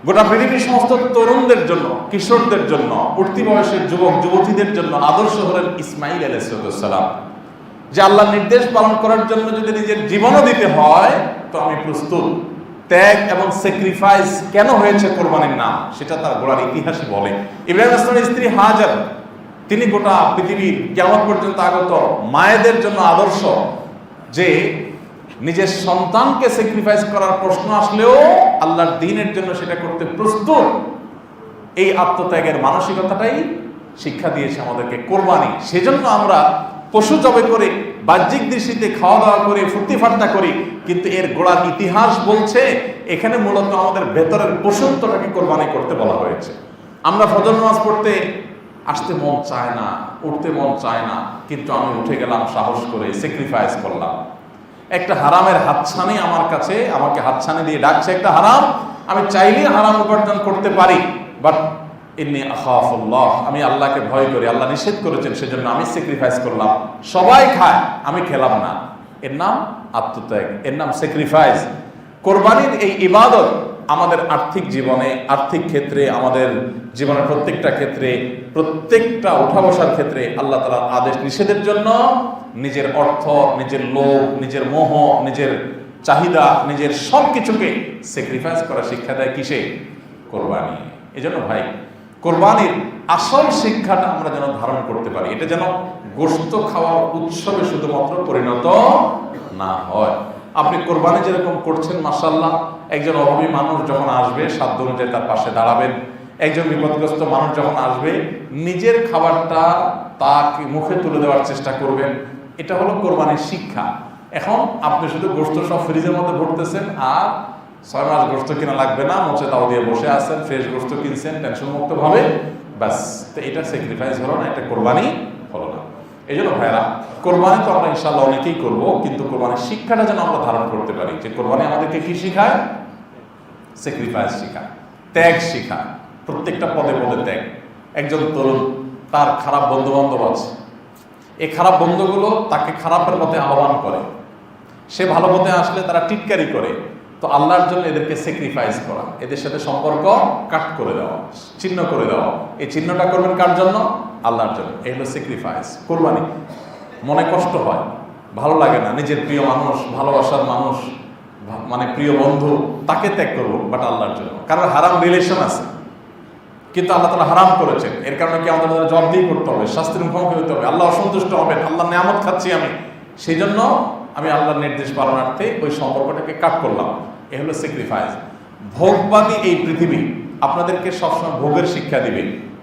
গোটা পৃথিবীর সমস্ত তরুণদের জন্য, কিশোরদের জন্য, উঠতি বয়সের যুবক যুবতীদের জন্য আদর্শ হলেন ইসমাইল আলাইহিস সালাম, যে আল্লাহর নির্দেশ পালন করার জন্য যদি নিজের জীবনও দিতে হয় তো আমি প্রস্তুত। ত্যাগ এবং স্যাক্রিফাইস কেন হয়েছে কোরবানির নাম, সেটা তার গোড়ার ইতিহাসই বলে। ইব্রাহিম ইসলামের স্ত্রী হাজার, তিনি গোটা পৃথিবীর কিয়ামত পর্যন্ত আগত মায়েদের জন্য আদর্শ, যে নিজের সন্তানকে স্যাক্রিফাইস করার প্রশ্ন আসলেও আল্লাহর দ্বীনের জন্য সেটা করতে প্রস্তুত। এই আত্মত্যাগের মানসিকতাটাই শিক্ষা দিয়েছে আমাদেরকে কোরবানি। সেজন্য আমরা পশু জবে করে বাহ্যিক দৃষ্টিতে খাওয়া দাওয়া করে ফুর্তি ফার্তা করি, কিন্তু এর গোড়ার ইতিহাস বলছে এখানে মূলত আমাদের ভেতরের পশুত্বটাকে কোরবানি করতে বলা হয়েছে। আমরা ফজর নামাজ পড়তে আসতে মন চায় না, উঠতে মন চায় না, কিন্তু আমি উঠে গেলাম সাহস করে, স্যাক্রিফাইস করলাম। একটা হারামের হাতছানি আমার কাছে, আমাকে হাতছানি দিয়ে ডাকছে একটা হারাম, আমি চাইলে হারাম উপার্জন করতে পারি, বাট ইন্নী আখাফুল্লাহ, আমি আল্লাহকে ভয় করি, আল্লাহ নিষেধ করেছেন, সেজন্য আমি স্যাক্রিফাইস করলাম। সবাই খায়, আমি খেলাম না। এর নাম আত্মত্যাগ, এর নাম স্যাক্রিফাইস। কোরবানির এই ইবাদত আমাদের আর্থিক জীবনে, আর্থিক ক্ষেত্রে, আমাদের জীবনের প্রত্যেকটা ক্ষেত্রে, প্রত্যেকটা উঠা বসার ক্ষেত্রে আল্লাহ তাআলার আদেশ নিষেধের জন্য নিজের অর্থ, নিজের লোভ, নিজের মোহ, নিজের চাহিদা, নিজের সব কিছুকে স্যাক্রিফাইস করা শিক্ষা দেয় কিসে? কোরবানি। এজন্য ভাই, কোরবানির আসল শিক্ষাটা আমরা যেন ধারণ করতে পারি, এটা যেন গোশত খাওয়ার উৎসবে শুধুমাত্র পরিণত না হয়। আপনি কোরবানি যেরকম করছেন, মাশাআল্লাহ, একজন অভাবী মানুষ যখন আসবে সাধ্য অনুযায়ী তার পাশে দাঁড়াবেন। একজন বিপদগ্রস্ত মানুষ যখন আসবে নিজের খাবারটা তাকে মুখে তুলে দেওয়ার চেষ্টা করবেন। এটা হলো কোরবানির শিক্ষা। এখন আপনি শুধু গোশত সব ফ্রিজের মধ্যে ভরতেছেন, আর 6 মাস গোশত কিনা লাগবে না, মোচে তাও দিয়ে বসে আছেন, ফ্রেশ গোশত কিনছেন টেনশন মুক্ত ভাবে, ব্যাস। তো এটা স্যাক্রিফাইস হলো না, এটা কোরবানি হলো না। এই জন্য ভাইরা, কোরবানি তো আমরা ইনশাআল্লাহ অনেকেই করবো, কিন্তু কোরবানির শিক্ষাটা যেন আমরা ধারণ করতে পারি, যে কোরবানি আমাদেরকে কি শিখায়? স্যাক্রিফাইস শিখায়, ত্যাগ শিখায়, প্রত্যেকটা পদে পদে ত্যাগ। একজন তরুণ, তার খারাপ বন্ধু বান্ধব আছে, এই খারাপ বন্ধুগুলো তাকে খারাপের পথে আহ্বান করে, সে ভালো পথে আসলে তারা টিটকারি করে। তো আল্লাহর জন্য এদেরকে স্যাক্রিফাইস করা, এদের সাথে সম্পর্ক কাট করে দেওয়া, চিহ্ন করে দেওয়া। এই চিহ্নটা করবেন কার জন্য? আল্লাহর জন্য। এই হলো স্যাক্রিফাইস, কোরবানি। মনে কষ্ট হয়, ভালো লাগে না, নিজের প্রিয় মানুষ, ভালোবাসার মানুষ, মানে প্রিয় বন্ধু, তাকে ত্যাগ করবো, বাট আল্লাহর জন্য। কারণ হারাম রিলেশন আছে, কিন্তু আল্লাহ তাআলা হারাম করেছেন, এর কারণে কি আমাদের জবাবদিহি করতে হবে, শাস্তির মুখোমুখি হতে হবে, আল্লাহ অসন্তুষ্ট হবেন, আল্লাহর নিয়ামত খাচ্ছি আমি, সেই জন্য আমি আল্লাহর নির্দেশ পালনার্থে ওই সম্পর্কটাকে কাট করলাম। এ হলো স্যাক্রিফাইস। ভোগবাদী এই পৃথিবী আপনাদেরকে সবসময় ভোগের শিক্ষা দিবে,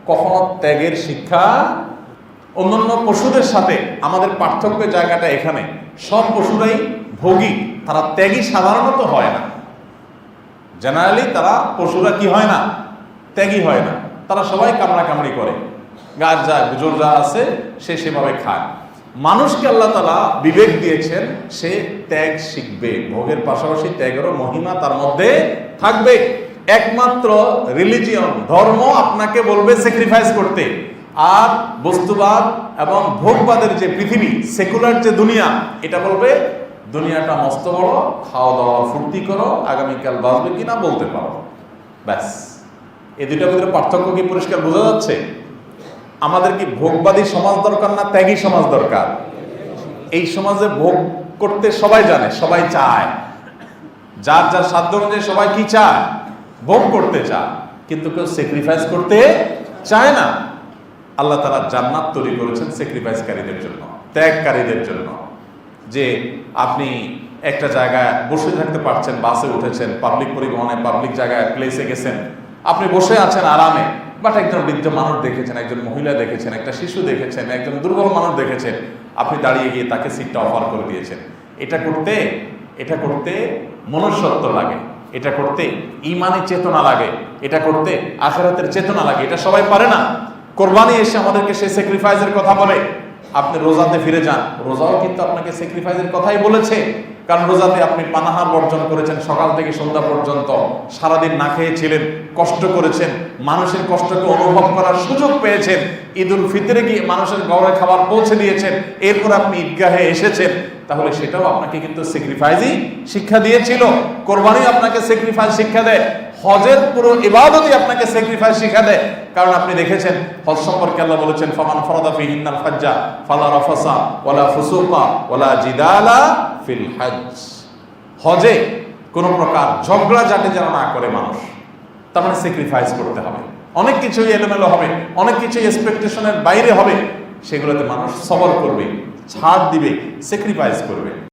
কখনো ত্যাগের শিক্ষা। অন্যান্য পশুদের সাথে আমাদের পার্থক্যের জায়গাটা এখানে, সব পশুরাই ভোগী, তারা ত্যাগী সাধারণত হয় না। জেনারেলি তারা, পশুরা কি হয় না? ত্যাগী হয় না। তারা সবাই কামড়াকামড়ি করে, গাছ যা গুজর যা আছে সে সেভাবে খায়। মানুষকে আল্লাহ তাআলা বিবেক দিয়েছেন, সে ত্যাগ শিখবে, ভোগের পাশাপাশি ত্যাগেরও মহিমা তার মধ্যে থাকবে। একমাত্র রিলিজিয়ন, ধর্ম আপনাকে বলবে স্যাক্রিফাইস করতে, আর বস্তুবাদ এবং ভোগবাদের যে পৃথিবী, সেকুলার যে দুনিয়া, এটা বলবে দুনিয়াটা মস্ত বড়, খাওয়া দাওয়া ফুর্তি করো, আগামীকাল বাঁচবে কিনা বলতে পারো, ব্যাস। এই দুইটার ভিতরে পার্থক্য কি পরিষ্কার বোঝা যাচ্ছে? আমাদের কি ভোগবাদী সমাজ দরকার না ত্যাগী সমাজ দরকার? এই সমাজে ভোগ করতে সবাই জানে, সবাই চায়, যার যার সাধ্য অনুযায়ী সবাই কি চায়? ভোগ করতে চায়, কিন্তু কেউ স্যাক্রিফাইস করতে চায় না। আল্লাহ তাআলা জান্নাত তৈরি করেছেন স্যাক্রিফাইসকারীদের জন্য, ত্যাগকারীদের জন্য। যে আপনি একটা জায়গায় বসে থাকতে পারছেন, বাসে উঠেছেন, পাবলিক পরিবহনে, পাবলিক জায়গায়, প্লেসে গেছেন, আপনি বসে আছেন আরামে, বাট একজন বৃদ্ধ মানুষ দেখেছেন, একজন মহিলা দেখেছেন, একটা শিশু দেখেছেন, একজন দুর্বল মানুষ দেখেছেন, আপনি দাঁড়িয়ে গিয়ে তাকে সিটটা অফার করে দিয়েছেন। এটা করতে মনুষ্যত্ব লাগে, এটা করতে ঈমানি চেতনা লাগে, এটা করতে আখিরাতের চেতনা লাগে। এটা সবাই পারে না। কোরবানি এসে আমাদেরকে সেই স্যাক্রিফাইসের কথা বলে। আপনি রোজাতে ফিরে যান, রোজাও কিন্তু আপনাকে স্যাক্রিফাইসের কথাই বলেছে। কারণ রোজাতে আপনি পানাহার বর্জন করেছেন, সকাল থেকে সন্ধ্যা পর্যন্ত সারাদিন না খেয়েছিলেন, কষ্ট করেছেন, মানুষের কষ্টকে অনুভব করার সুযোগ পেয়েছেন। ঈদ উল ফিতরে গিয়ে মানুষের ঘরে খাবার পৌঁছে দিয়েছেন, এরপর আপনি ঈদগাহে এসেছেন, তাহলে সেটাও আপনাকে কিন্তু স্যাক্রিফাইসই শিক্ষা দিয়েছিল। কোরবানি আপনাকে স্যাক্রিফাইস শিক্ষা দেয়। হজের পুরো ইবাদতই আপনাকে স্যাক্রিফাইস শিখা দেয়। কারণ আপনি দেখেছেন হজ সম্পর্কে আল্লাহ বলেছেন, ফামান ফারাদা ফিহিন্নাল হাজ্জা ফালা রাফাসা ওয়ালা ফুসুকা ওয়ালা জিদালা ফিল হজ। হজে কোনো প্রকার ঝগড়া ঝাঁটে যেন না করে মানুষ, তার মানে স্যাক্রিফাইস করতে হবে। অনেক কিছুই এলোমেলো হবে, অনেক কিছুই এক্সপেকটেশনের বাইরে হবে, সেগুলোতে মানুষ সবর করবে, ছাড় দিবে, স্যাক্রিফাইস করবে।